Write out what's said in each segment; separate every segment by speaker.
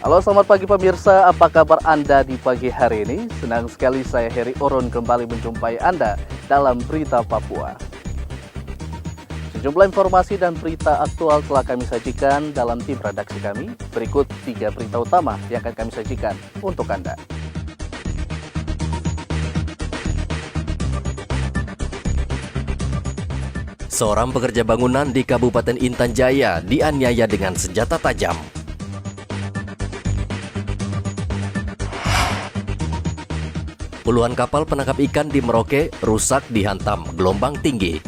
Speaker 1: Halo, selamat pagi pemirsa, apa kabar Anda di pagi hari ini? Senang sekali saya Heri Oron kembali menjumpai Anda dalam Berita Papua. Sejumlah informasi dan berita aktual telah kami sajikan dalam tim redaksi kami. Berikut 3 berita utama yang akan kami sajikan untuk Anda.
Speaker 2: Seorang pekerja bangunan di Kabupaten Intan Jaya dianiaya dengan senjata tajam. Puluhan kapal penangkap ikan di Merauke rusak dihantam gelombang tinggi.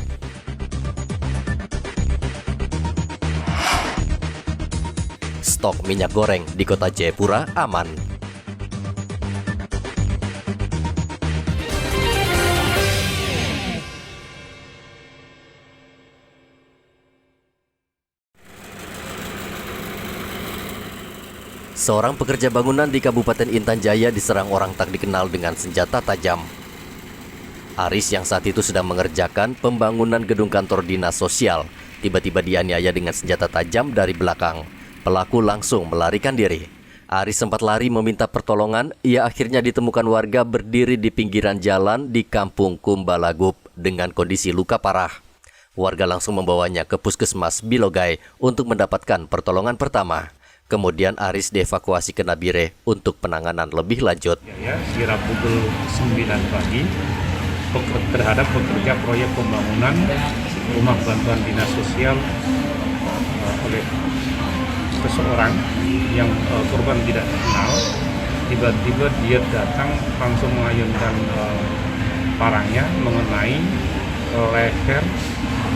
Speaker 2: Stok minyak goreng di Kota Jayapura aman. Seorang pekerja bangunan di Kabupaten Intan Jaya diserang orang tak dikenal dengan senjata tajam. Aris yang saat itu sedang mengerjakan pembangunan gedung kantor dinas sosial, tiba-tiba dianiaya dengan senjata tajam dari belakang. Pelaku langsung melarikan diri. Aris sempat lari meminta pertolongan, ia akhirnya ditemukan warga berdiri di pinggiran jalan di Kampung Kumbalagup dengan kondisi luka parah. Warga langsung membawanya ke Puskesmas Bilogai untuk mendapatkan pertolongan pertama. Kemudian Aris dievakuasi ke Nabire untuk penanganan lebih lanjut.
Speaker 3: Kira pukul 9 pagi terhadap pekerja proyek pembangunan rumah bantuan dinas sosial oleh seseorang yang korban tidak dikenal. Tiba-tiba dia datang langsung mengayunkan parangnya mengenai leher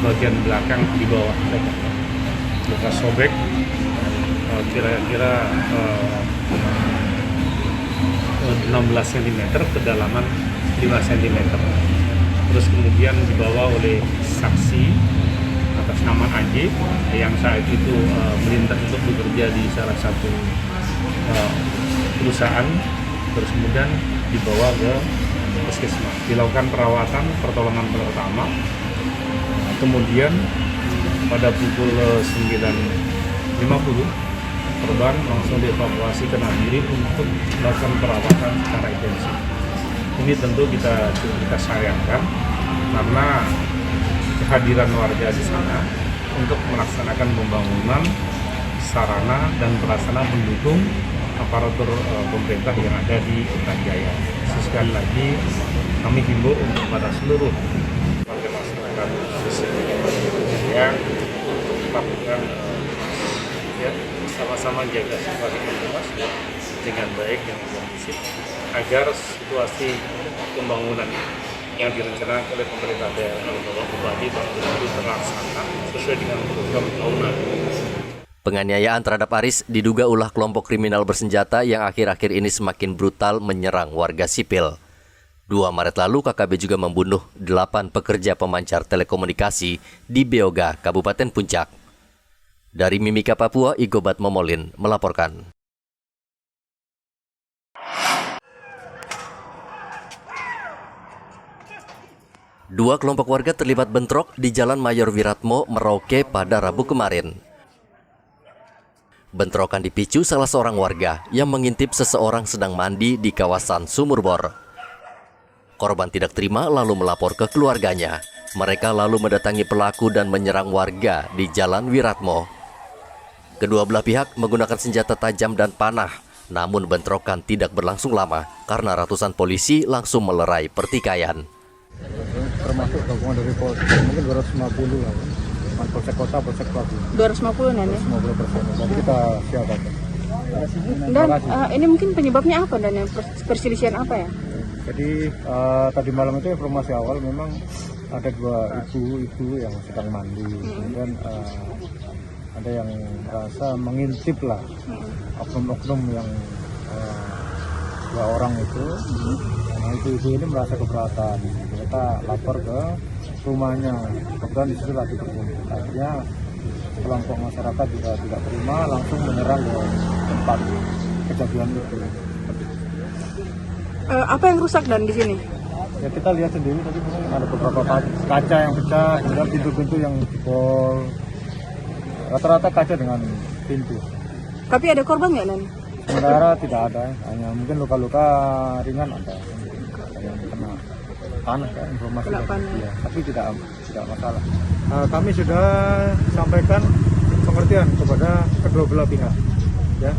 Speaker 3: bagian belakang di bawah leher. Luka sobek kira-kira 16 cm, kedalaman 5 cm. Terus kemudian dibawa oleh saksi atas nama AJ yang saat itu melintas untuk bekerja di salah satu perusahaan. Terus kemudian dibawa ke puskesmas, dilakukan perawatan pertolongan pertama. Kemudian pada pukul 9.50 korban langsung dievakuasi ke Nabire untuk melakukan perawatan secara intensif. Ini tentu kita sayangkan karena kehadiran warga di sana untuk melaksanakan pembangunan sarana dan prasarana mendukung aparatur pemerintah yang ada di Intan Jaya. Sekali lagi kami himbau untuk pada seluruh warga masyarakat yang melakukan sama-sama jaga situasi dengan baik dan kondusif agar situasi pembangunan yang direncanakan oleh pemerintah daerah Bapak Bupati betul-betul terlaksana sesuai dengan program tahunan.
Speaker 2: Penganiayaan terhadap Aris diduga ulah kelompok kriminal bersenjata yang akhir-akhir ini semakin brutal menyerang warga sipil. 2 Maret lalu KKB juga membunuh 8 pekerja pemancar telekomunikasi di Beoga, Kabupaten Puncak. Dari Mimika, Papua, Igobat Momolin melaporkan. Dua kelompok warga terlibat bentrok di Jalan Mayor Wiratmo, Merauke pada Rabu kemarin. Bentrokan dipicu salah seorang warga yang mengintip seseorang sedang mandi di kawasan Sumur Bor. Korban tidak terima lalu melapor ke keluarganya. Mereka lalu mendatangi pelaku dan menyerang warga di Jalan Wiratmo. Kedua belah pihak menggunakan senjata tajam dan panah, namun bentrokan tidak berlangsung lama karena ratusan polisi langsung melerai pertikaian.
Speaker 4: Termasuk gabungan dari Polsek, mungkin 250 lah, Polsek Kota, Polsek Pelabuhan.
Speaker 2: 250
Speaker 4: nenek? 50%, jadi kita siapkan.
Speaker 5: Dan ini mungkin penyebabnya apa dan perselisihan apa ya?
Speaker 4: Jadi tadi malam itu informasi awal memang ada 2 ibu yang sedang mandi, kemudian ada yang merasa mengintip lah oknum-oknum yang 2 orang itu. Nah, ibu ini merasa keberatan, kita lapor ke rumahnya, kebetulan di situ lagi berkumpul. Akhirnya kelompok masyarakat juga tidak terima, langsung menyerang ke tempat kejadian itu.
Speaker 5: Apa yang rusak dan di sini?
Speaker 4: Ya kita lihat sendiri tadi memang ada beberapa kaca yang pecah, kemudian pintu-pintu yang jebol. Rata-rata kaca dengan pintu.
Speaker 5: Tapi ada korban nggak, Nan?
Speaker 4: sementara tidak ada, hanya mungkin luka-luka ringan ada yang kena panah kan, informasi
Speaker 5: Kena
Speaker 4: dari
Speaker 5: panah.
Speaker 4: dia, tapi tidak masalah. Kami sudah sampaikan pengertian kepada kedua belah pihak, ya.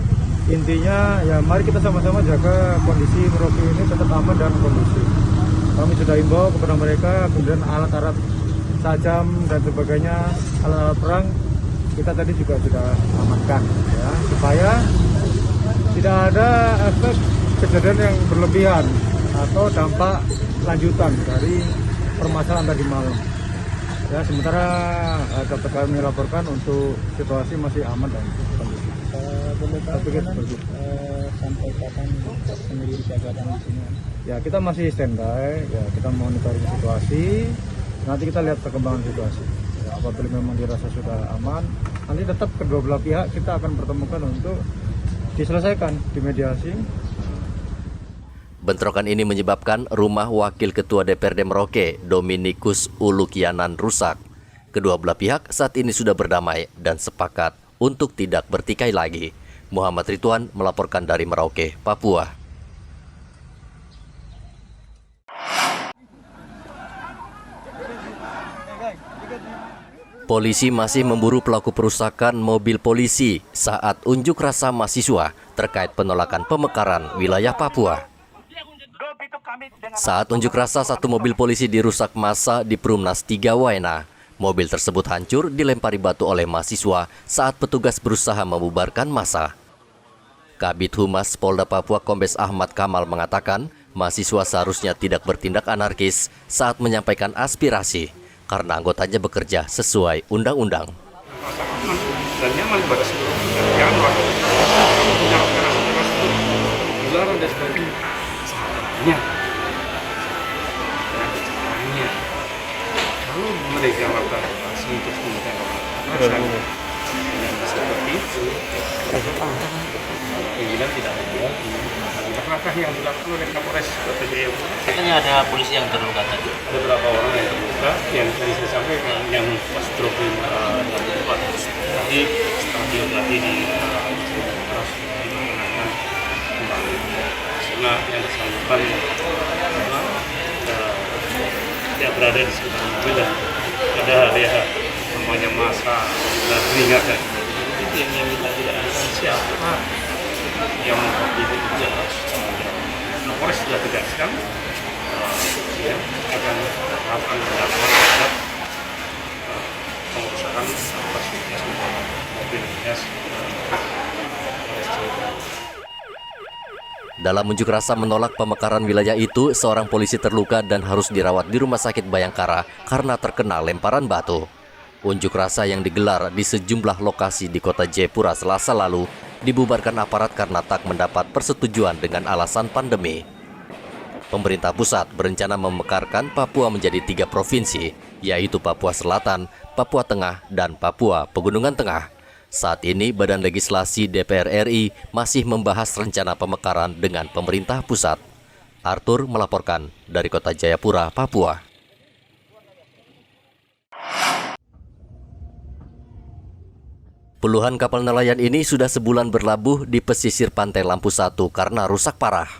Speaker 4: Intinya ya mari kita sama-sama jaga kondisi Merauke ini tetap aman dan kondusif. Kami sudah himbau kepada mereka, kemudian alat-alat tajam dan sebagainya, alat-alat perang kita tadi juga sudah amankan, ya, supaya tidak ada efek kejadian yang berlebihan atau dampak lanjutan dari permasalahan tadi malam. Ya, sementara dapat kami laporkan untuk situasi masih aman dan kondusif.
Speaker 6: Sampai kapan sendiri jabatan di sini?
Speaker 4: Ya, kita masih standby, ya, kita monitoring situasi. Nanti kita lihat perkembangan situasi. Ya, apabila memang dirasa sudah aman, nanti tetap kedua belah pihak kita akan pertemukan untuk diselesaikan, dimediasi.
Speaker 2: Bentrokan ini menyebabkan rumah Wakil Ketua DPRD Merauke, Dominikus Ulukianan, rusak. Kedua belah pihak saat ini sudah berdamai dan sepakat untuk tidak bertikai lagi. Muhammad Ridwan melaporkan dari Merauke, Papua. Polisi masih memburu pelaku perusakan mobil polisi saat unjuk rasa mahasiswa terkait penolakan pemekaran wilayah Papua. Saat unjuk rasa, satu mobil polisi dirusak massa di Perumnas 3 Waena. Mobil tersebut hancur dilempari batu oleh mahasiswa saat petugas berusaha membubarkan massa. Kabid Humas Polda Papua Kombes Ahmad Kamal mengatakan, mahasiswa seharusnya tidak bertindak anarkis saat menyampaikan aspirasi karena anggotanya bekerja sesuai undang-undang.
Speaker 3: Dan nyaman pada seluruh jangan menyampaikan aspirasi itu dilarang dan sebagainya. Caranya kalau mereka melakukan aksi terus kemudian seperti itu, pimpinan tidak membuat langkah yang dilakukan oleh Kapolres Kota Jayapura.
Speaker 7: Katanya ada polisi yang terluka tadi.
Speaker 3: Ada beberapa orang yang terluka, yang tadi saya sampaikan, yang pas dropping dengan tempat. Tadi setelah diobati di keras menggunakan kembali. Karena yang bersangkutan tidak berada di sekitar mobil dan ada ya namanya massa dan teringat dan itu yang kita tidak ada siapa yang mengkopi itu jelas. Polres sudah tegaskan ya, akan melakukan pendalaman terhadap pengurusan fasilitas mobil dinas.
Speaker 2: Dalam unjuk rasa menolak pemekaran wilayah itu, seorang polisi terluka dan harus dirawat di Rumah Sakit Bayangkara karena terkena lemparan batu. Unjuk rasa yang digelar di sejumlah lokasi di Kota Jayapura Selasa lalu dibubarkan aparat karena tak mendapat persetujuan dengan alasan pandemi. Pemerintah pusat berencana memekarkan Papua menjadi 3 provinsi, yaitu Papua Selatan, Papua Tengah, dan Papua Pegunungan Tengah. Saat ini, Badan Legislasi DPR RI masih membahas rencana pemekaran dengan pemerintah pusat. Arthur melaporkan dari Kota Jayapura, Papua. Puluhan kapal nelayan ini sudah sebulan berlabuh di pesisir pantai Lampu 1 karena rusak parah.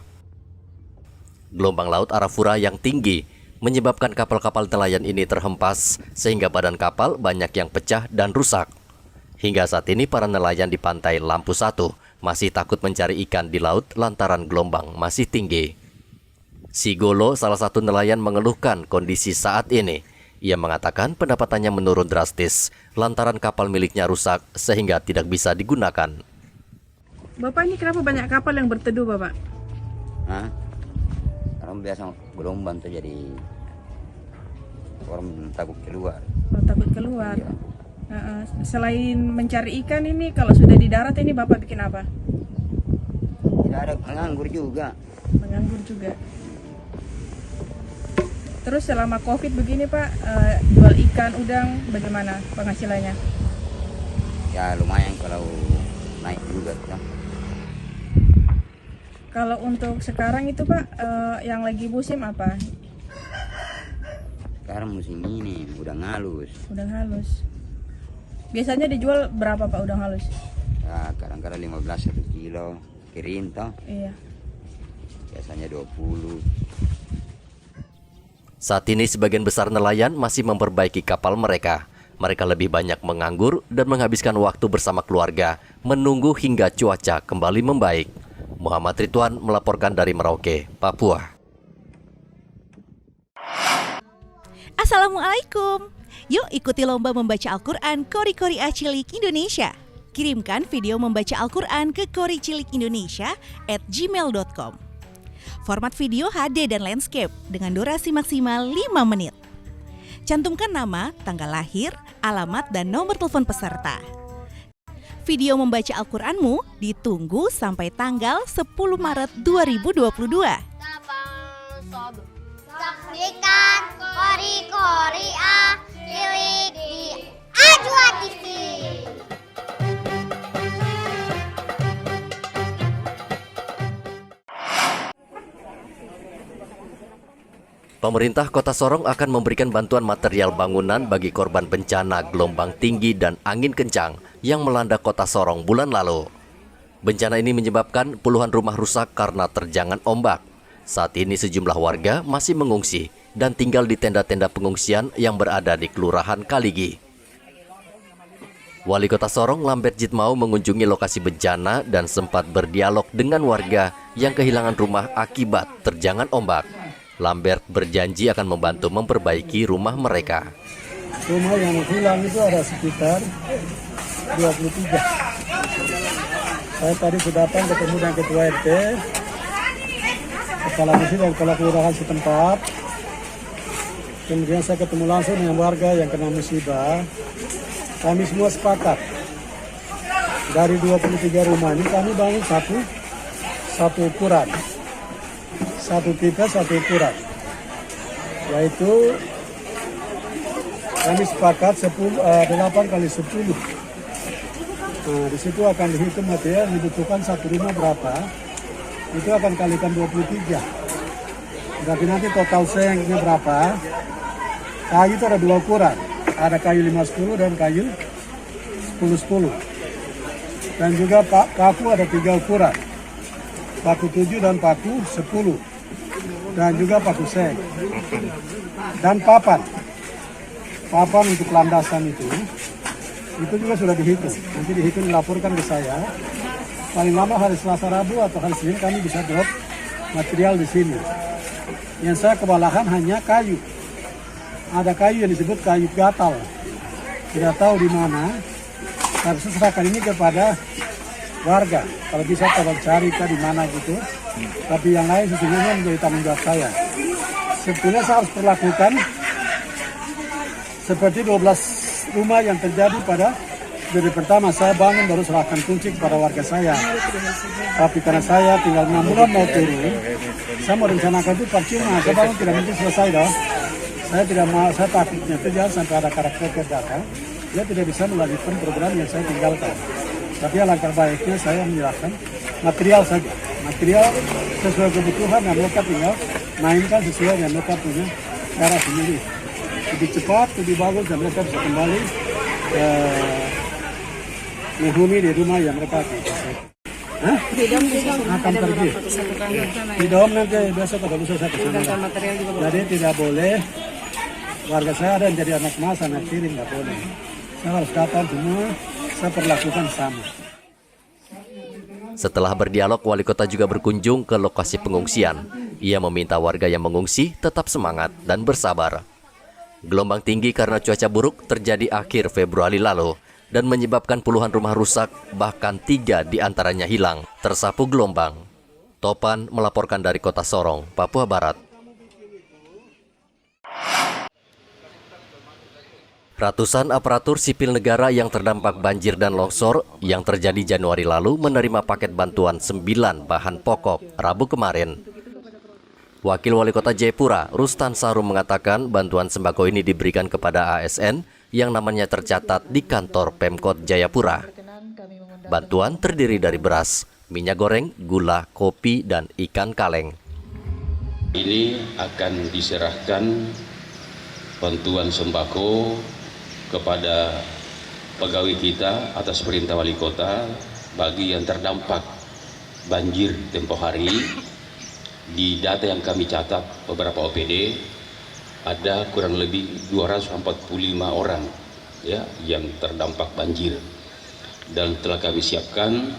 Speaker 2: Gelombang laut Arafura yang tinggi menyebabkan kapal-kapal nelayan ini terhempas sehingga badan kapal banyak yang pecah dan rusak. Hingga saat ini para nelayan di pantai Lampu 1 masih takut mencari ikan di laut lantaran gelombang masih tinggi. Sigolo, salah satu nelayan, mengeluhkan kondisi saat ini. Ia mengatakan pendapatannya menurun drastis lantaran kapal miliknya rusak sehingga tidak bisa digunakan.
Speaker 5: Bapak, ini kenapa banyak kapal yang berteduh, Bapak?
Speaker 6: Orang biasa gelombang tuh jadi orang takut keluar.
Speaker 5: Oh, takut keluar.
Speaker 6: Iya.
Speaker 5: Selain mencari ikan ini, kalau sudah di darat ini Bapak bikin apa?
Speaker 6: Tidak ada, menganggur juga.
Speaker 5: Menganggur juga. Terus selama COVID begini Pak, jual ikan, udang, bagaimana penghasilannya?
Speaker 6: Ya lumayan kalau naik juga ya.
Speaker 5: Kalau untuk sekarang itu Pak, yang lagi musim apa?
Speaker 6: Sekarang musim ini udang halus.
Speaker 5: Udang halus. Biasanya dijual berapa Pak udang halus?
Speaker 6: Ya kadang-kadang 15 1 kilo. kirim toh.
Speaker 5: Iya.
Speaker 6: Biasanya 20.
Speaker 2: Saat ini sebagian besar nelayan masih memperbaiki kapal mereka. Mereka lebih banyak menganggur dan menghabiskan waktu bersama keluarga, menunggu hingga cuaca kembali membaik. Muhammad Ridwan melaporkan dari Merauke, Papua.
Speaker 8: Assalamualaikum. Yuk ikuti lomba membaca Al-Quran Kori Kori Cilik Indonesia. Kirimkan video membaca Al-Quran ke koricilikindonesia@gmail.com. Format video HD dan landscape dengan durasi maksimal 5 menit. Cantumkan nama, tanggal lahir, alamat, dan nomor telepon peserta. Video membaca Al-Quranmu ditunggu sampai tanggal 10 Maret 2022.
Speaker 9: Saksikan Kori-Kori Cilik di Ajwa TV.
Speaker 2: Pemerintah Kota Sorong akan memberikan bantuan material bangunan bagi korban bencana gelombang tinggi dan angin kencang yang melanda Kota Sorong bulan lalu. Bencana ini menyebabkan puluhan rumah rusak karena terjangan ombak. Saat ini sejumlah warga masih mengungsi dan tinggal di tenda-tenda pengungsian yang berada di Kelurahan Kaligi. Wali Kota Sorong Lambert Jitmau mengunjungi lokasi bencana dan sempat berdialog dengan warga yang kehilangan rumah akibat terjangan ombak. Lambert berjanji akan membantu memperbaiki rumah mereka.
Speaker 4: Rumah yang hilang itu ada sekitar 23. Saya tadi sudah datang ketemu dengan Ketua RT, Kepala Desa dan Kepala Kelurahan setempat. Kemudian saya ketemu langsung dengan warga yang kena musibah. Kami semua sepakat dari 23 rumah ini kami bangun satu ukuran. Satu tipe, satu ukuran, yaitu kami sepakat 8 kali 10. Nah, di situ akan dihitung material yang dibutuhkan satu rumah berapa, itu akan kalikan 23. Berarti nanti total sengnya berapa. Kayu itu ada 2 ukuran, ada kayu 5-10 dan kayu 10-10. Dan juga paku ada 3 ukuran, paku 7 dan paku 10. Dan juga paku seng dan papan untuk landasan itu juga sudah dihitung. Nanti dihitung dilaporkan ke saya. Paling lama hari Selasa, Rabu atau hari Senin kami bisa drop material di sini. Yang saya kewalahan hanya kayu. Ada kayu yang disebut kayu gatal. Tidak tahu di mana. Harus serahkan ini kepada warga. Kalau bisa tolong cari di mana gitu. Tapi yang lain sesungguhnya menjadi tanggung jawab saya. Sebetulnya saya harus perlakukan seperti 12 rumah yang terjadi pada dari pertama saya bangun baru serahkan kunci kepada warga saya. Tapi karena saya tinggal 6 bulan mau turun, saya mau rencanakan itu percuma. Saya bangun tidak mungkin selesai dong. Saya tidak mau, saya takutnya itu jangan sampai ada karakter datang. Dia tidak bisa melanjutkan program yang saya tinggalkan. Tapi alangkah baiknya saya menyerahkan material saja. Material sesuai kebutuhan dan mereka tinggal mainkan sesuai dengan mereka punya cara sendiri. Lebih cepat, lebih bagus dan mereka bisa kembali menghuni di rumah yang mereka akan pergi. Di dom nanti besok atau lusa saya kesana. Jadi tidak boleh warga saya ada yang jadi anak mas, anak tiri, nggak boleh. Saya harus datang semua, saya perlakukan sama.
Speaker 2: Setelah berdialog, wali kota juga berkunjung ke lokasi pengungsian. Ia meminta warga yang mengungsi tetap semangat dan bersabar. Gelombang tinggi karena cuaca buruk terjadi akhir Februari lalu dan menyebabkan puluhan rumah rusak, bahkan 3 diantaranya hilang tersapu gelombang. Topan melaporkan dari Kota Sorong, Papua Barat. Ratusan aparatur sipil negara yang terdampak banjir dan longsor yang terjadi Januari lalu menerima paket bantuan 9 bahan pokok Rabu kemarin. Wakil Wali Kota Jayapura, Rustan Sarum mengatakan bantuan sembako ini diberikan kepada ASN yang namanya tercatat di kantor Pemkot Jayapura. Bantuan terdiri dari beras, minyak goreng, gula, kopi, dan ikan kaleng.
Speaker 10: Ini akan diserahkan bantuan sembako kepada pegawai kita atas perintah wali kota bagi yang terdampak banjir tempo hari. Di data yang kami catat beberapa OPD ada kurang lebih 245 orang ya yang terdampak banjir, dan telah kami siapkan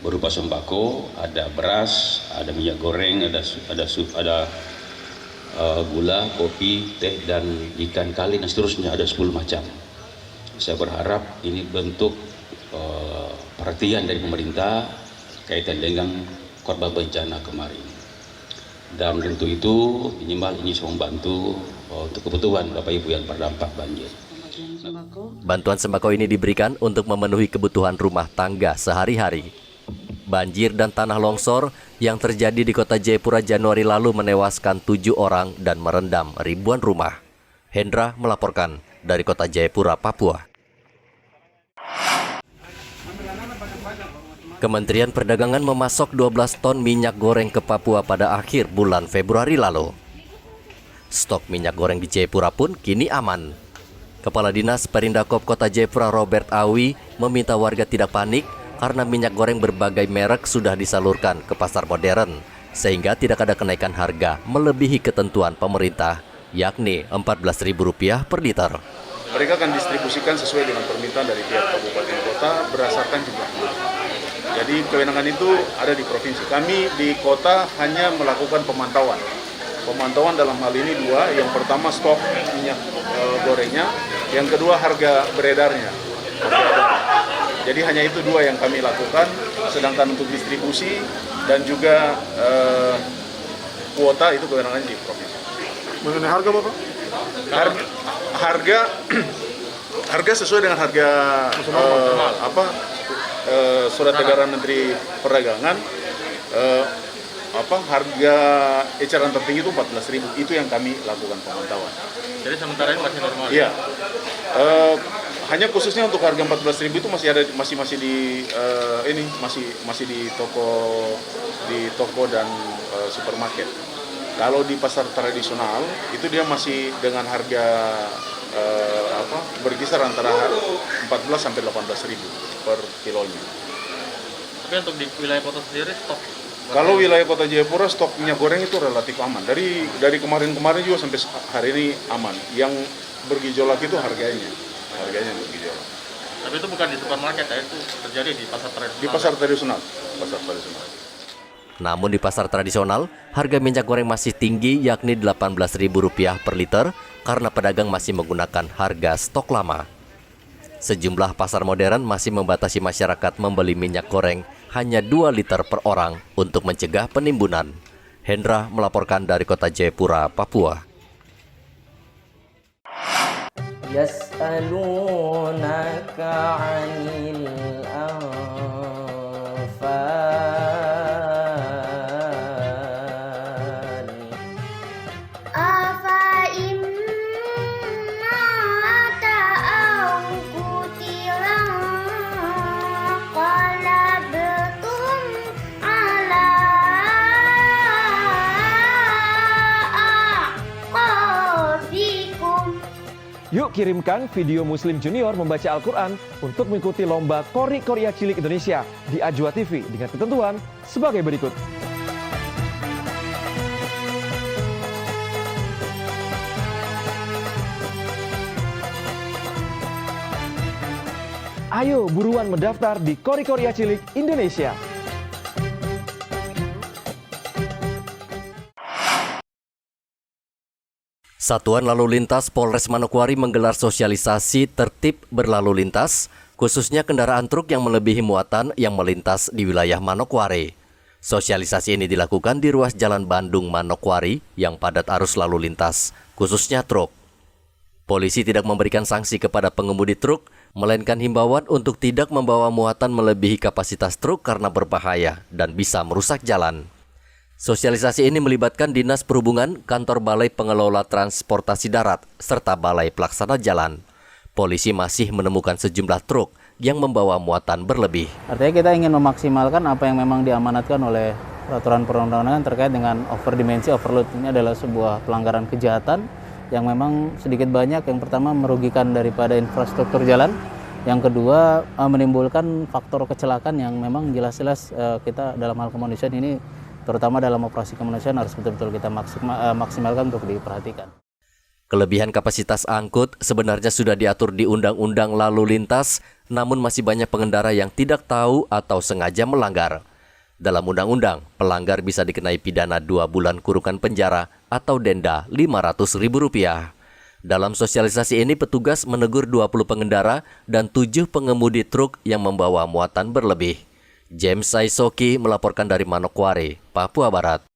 Speaker 10: berupa sembako, ada beras, ada minyak goreng, ada gula, kopi, teh, dan ikan kali dan seterusnya, ada 10 macam. Saya berharap ini bentuk perhatian dari pemerintah kaitan dengan korban bencana kemarin. Dan tentu itu minimal ini bisa membantu untuk kebutuhan Bapak Ibu yang terdampak banjir.
Speaker 2: Bantuan sembako ini diberikan untuk memenuhi kebutuhan rumah tangga sehari-hari. Banjir dan tanah longsor yang terjadi di Kota Jayapura Januari lalu menewaskan 7 orang dan merendam ribuan rumah. Hendra melaporkan dari Kota Jayapura, Papua. Kementerian Perdagangan memasok 12 ton minyak goreng ke Papua pada akhir bulan Februari lalu. Stok minyak goreng di Jayapura pun kini aman. Kepala Dinas Perindakop Kota Jayapura Robert Awi meminta warga tidak panik karena minyak goreng berbagai merek sudah disalurkan ke pasar modern, sehingga tidak ada kenaikan harga melebihi ketentuan pemerintah, yakni Rp14.000 per liter.
Speaker 11: Mereka akan distribusikan sesuai dengan permintaan dari pihak kabupaten kota berdasarkan jumlahnya. Jadi kewenangan itu ada di provinsi. Kami di kota hanya melakukan pemantauan. Pemantauan dalam hal ini 2, yang pertama stok minyak gorengnya, yang kedua harga beredarnya. Jadi hanya itu 2 yang kami lakukan, sedangkan untuk distribusi dan juga kuota itu kewenangan di provinsi.
Speaker 12: Mengenai harga Bapak?
Speaker 11: Harga sesuai dengan harga surat edaran Menteri Perdagangan, harga eceran tertinggi itu 14.000, itu yang kami lakukan pemantauan.
Speaker 7: Jadi sementara ini masih normal?
Speaker 11: Iya. Hanya khususnya untuk harga 14.000 itu masih di toko dan supermarket. Kalau di pasar tradisional itu dia masih dengan harga berkisar antara 14 sampai 18.000 per kilonya.
Speaker 7: Tapi untuk di wilayah kota sendiri stok?
Speaker 11: Kalau wilayah Kota Jayapura stok minyak goreng itu relatif aman. Dari kemarin-kemarin juga sampai hari ini aman. Yang bergejolak itu harganya bergejolak.
Speaker 7: Tapi itu bukan di supermarket ya, itu terjadi di pasar tradisional?
Speaker 11: Di pasar tradisional.
Speaker 2: Namun di pasar tradisional, harga minyak goreng masih tinggi, yakni Rp18.000 per liter, karena pedagang masih menggunakan harga stok lama. Sejumlah pasar modern masih membatasi masyarakat membeli minyak goreng hanya 2 liter per orang untuk mencegah penimbunan. Hendra melaporkan dari Kota Jayapura, Papua.
Speaker 13: Yas'alunaka 'anil
Speaker 14: Yuk kirimkan video Muslim Junior membaca Al-Quran untuk mengikuti lomba Qori Qoria Cilik Indonesia di Ajwa TV dengan ketentuan sebagai berikut. Ayo buruan mendaftar di Qori Qoria Cilik Indonesia.
Speaker 2: Satuan Lalu Lintas Polres Manokwari menggelar sosialisasi tertib berlalu lintas, khususnya kendaraan truk yang melebihi muatan yang melintas di wilayah Manokwari. Sosialisasi ini dilakukan di ruas Jalan Bandung Manokwari yang padat arus lalu lintas, khususnya truk. Polisi tidak memberikan sanksi kepada pengemudi truk, melainkan himbauan untuk tidak membawa muatan melebihi kapasitas truk karena berbahaya dan bisa merusak jalan. Sosialisasi ini melibatkan Dinas Perhubungan, Kantor Balai Pengelola Transportasi Darat, serta Balai Pelaksana Jalan. Polisi masih menemukan sejumlah truk yang membawa muatan berlebih.
Speaker 15: Artinya kita ingin memaksimalkan apa yang memang diamanatkan oleh peraturan perundang-undangan terkait dengan overdimensi, overload. Ini adalah sebuah pelanggaran kejahatan yang memang sedikit banyak yang pertama merugikan daripada infrastruktur jalan, Yang kedua, menimbulkan faktor kecelakaan yang memang jelas-jelas kita dalam hal kemanusiaan ini, terutama dalam operasi kemanusiaan harus betul-betul kita maksimalkan untuk diperhatikan.
Speaker 2: Kelebihan kapasitas angkut sebenarnya sudah diatur di Undang-Undang Lalu Lintas, namun masih banyak pengendara yang tidak tahu atau sengaja melanggar. Dalam undang-undang, pelanggar bisa dikenai pidana 2 bulan kurungan penjara atau denda Rp500.000. Dalam sosialisasi ini, petugas menegur 20 pengendara dan 7 pengemudi truk yang membawa muatan berlebih. James Saisoki melaporkan dari Manokwari, Papua Barat.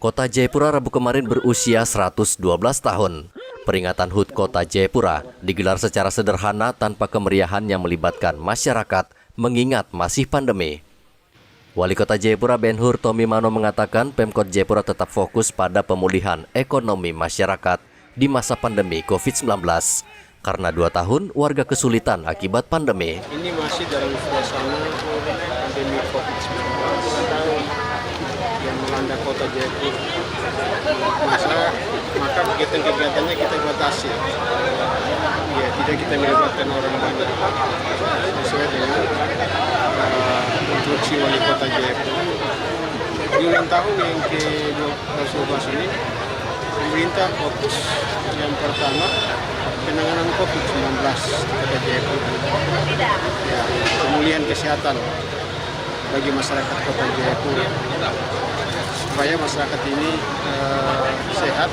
Speaker 2: Kota Jayapura Rabu kemarin berusia 112 tahun. Peringatan HUT Kota Jayapura digelar secara sederhana tanpa kemeriahan yang melibatkan masyarakat, mengingat masih pandemi. Wali Kota Jayapura Ben-Hur Tommy Mano mengatakan Pemkot Jayapura tetap fokus pada pemulihan ekonomi masyarakat di masa pandemi COVID-19. Karena 2 tahun warga kesulitan akibat pandemi.
Speaker 12: Ini masih dalam suasana pandemi COVID-19 yang melanda Kota Jayapura. Maka kegiatan-kegiatannya kita batasi. Ya, tidak kita melibatkan orang banyak. Sesuai dengan instruksi Wali Kota Jayapura. Di ulang tahun yang ke-12 ini, pemerintah fokus yang pertama penanganan COVID-19 di Kota Jayapura. Ya, pemulihan kesehatan bagi masyarakat Kota Jayapura. Supaya masyarakat ini sehat,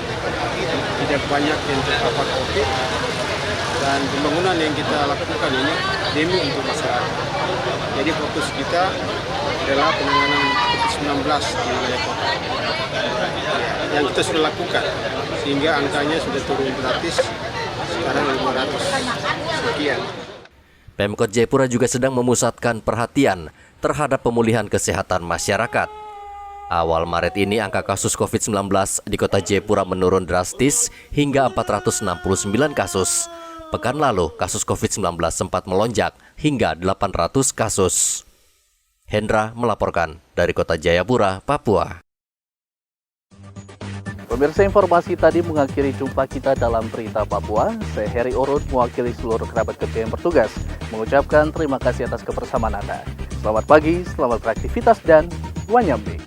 Speaker 12: tidak banyak yang terpapar COVID, dan pembangunan yang kita lakukan ini demi untuk masyarakat. Jadi fokus kita adalah penanganan COVID-19 di wilayah kota. Yang kita sudah lakukan, sehingga angkanya sudah turun gratis, sekarang 500 sekian.
Speaker 2: Pemkot Jayapura juga sedang memusatkan perhatian terhadap pemulihan kesehatan masyarakat. Awal Maret ini angka kasus COVID-19 di Kota Jayapura menurun drastis hingga 469 kasus. Pekan lalu, kasus COVID-19 sempat melonjak hingga 800 kasus. Hendra melaporkan dari Kota Jayapura, Papua.
Speaker 1: Pemirsa, informasi tadi mengakhiri jumpa kita dalam Berita Papua. Saya Heri Orun mewakili seluruh kerabat kerja yang bertugas mengucapkan terima kasih atas kebersamaan Anda. Selamat pagi, selamat beraktivitas, dan wanyambe.